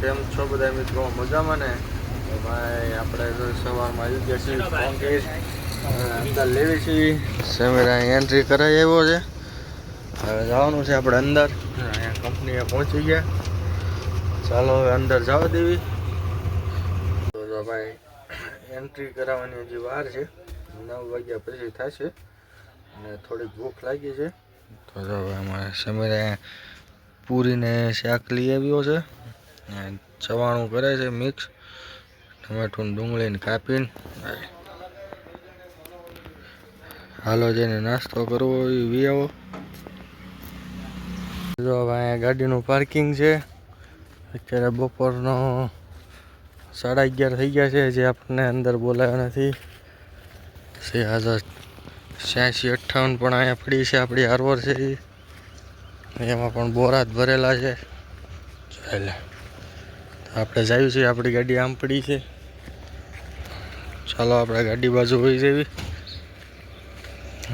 કેમ છો બધા મિત્રો? મજામાં ને? ભાઈ આપણે સવારમાં આવી ગયા છીએ, ફોન કરી અંદર લેવી છીએ. સેમેરા એન્ટ્રી કરાવી આવ્યો છે. હવે જવાનું છે આપણે અંદર. અહીંયા કંપનીએ પહોંચી ગયા. ચાલો હવે અંદર જવા દેવી. તો ભાઈ એન્ટ્રી કરાવવાની હજી વાર છે, 9 વાગ્યા પછી થશે અને થોડીક ભૂખ લાગી છે. તો જો અમારે સેમેરા પૂરીને શાક લઈ આવ્યો છે. ચવાણું કરે છે મિક્સ, ટમેટું ડુંગળીને કાપીને. હાલો જઈને નાસ્તો કરવો હોય વી આવો. જો અહીંયા ગાડીનું પાર્કિંગ છે. અત્યારે બપોરનો 11:30 થઈ ગયા છે. હજી આપણને અંદર બોલાવ્યા નથી. 86-58 પણ અહીંયા પડી છે. આપણી આરવર છે એમાં પણ બોરા જ ભરેલા છે. એટલે આપણે જઈએ છીએ, આપણી ગાડી આમ પડી છે. ચાલો આપણે ગાડી બાજુ હોઈ જવી.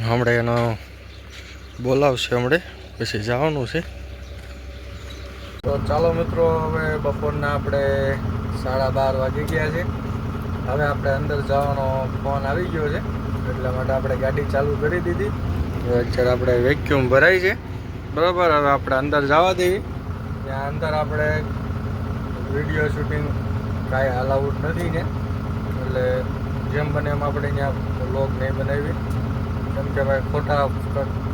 હમણાં એનો બોલાવશે, હમણાં પછી જવાનું છે. તો ચાલો મિત્રો, હવે બપોરના આપણે 12:30 વાગી ગયા છે. હવે આપણે અંદર જવાનો ફોન આવી ગયો છે, એટલા માટે આપણે ગાડી ચાલુ કરી દીધી. અત્યારે આપણે વેક્યુમ ભરાય છે, બરાબર. હવે આપણે અંદર જવા દઈએ. ત્યાં અંદર આપણે વિડીયો શૂટિંગ કાંઈ અલાઉડ નથી ને, એટલે જેમ બને એમ આપણે ત્યાં વ્લોગ નહીં બનાવી. કેમ કે ભાઈ ખોટા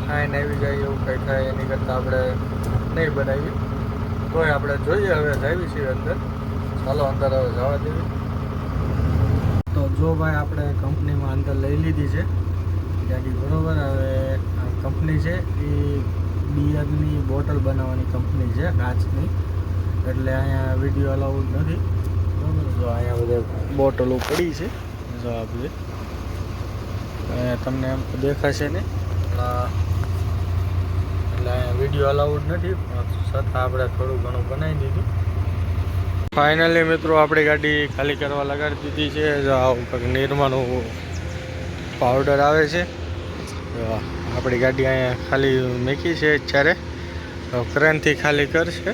ફાઇન આવી જાય એવું કંઈ થાય, એની કરતાં આપણે નહીં બનાવી. તોય આપણે જોઈએ. હવે જઈએ છીએ અંદર. ચાલો અંદર હવે જવા દેવી. તો જો ભાઈ આપણે કંપનીમાં અંદર લઈ લીધી છે ગાડી, બરાબર. હવે આ કંપની છે એ બિયરની બોટલ બનાવવાની કંપની છે, કાચની. એટલે અહીંયા વિડીયો અલાઉડ નથી, બરાબર. જો અહીંયા બધે બોટલો પડી છે. જો આ બધી અહીંયા તમને એમ દેખાશે ને, એટલે અહીંયા વિડીયો અલાઉડ નથી, છતાં આપણે થોડું ઘણું બનાવી દીધું. ફાઇનલી મિત્રો આપણી ગાડી ખાલી કરવા લગાડી દીધી છે. જો આવું કંઈક નિરમાનું પાવડર આવે છે. આપણી ગાડી અહીંયા ખાલી મૂકી છે અત્યારે. ક્રેનથી ખાલી કરશે.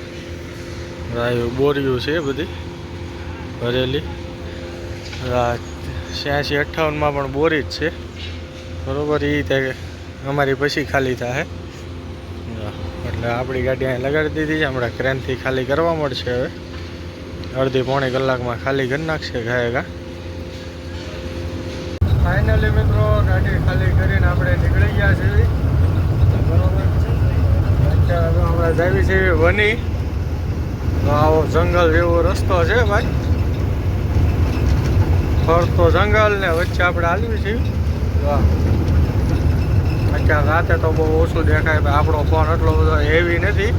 બોરીઓ છે બધી ભરેલી. 86-58માં પણ બોરી જ છે, બરાબર. એ તે અમારી પછી ખાલી થાય. એટલે આપણી ગાડી અહીંયા લગાડી દીધી છે. હમણાં ક્રેનથી ખાલી કરવા મળશે. હવે અડધી-પોણી કલાકમાં ખાલી કરી નાખશે ગાયગા. ફાઇનલી મિત્રો ગાડી ખાલી કરીને આપણે નીકળી ગયા છીએ, બરાબર. અત્યારે આપણે જઈએ છીએ વની. તો આવો જંગલ જેવો રસ્તો છે ભાઈ, ફરતો જંગલ ને વચ્ચે આપણે હાલવી છીએ. અત્યારે રાતે તો બહુ ઓછું દેખાય. આપણો ફોન એટલો બધો હેવી નથી,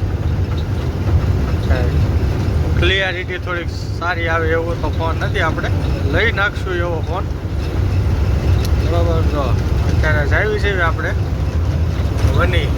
ક્લિયરિટી થોડીક સારી આવે એવો તો ફોન નથી. આપણે લઈ નાખશું એવો ફોન, બરાબર. જો અત્યારે જઈએ છીએ આપણે વની.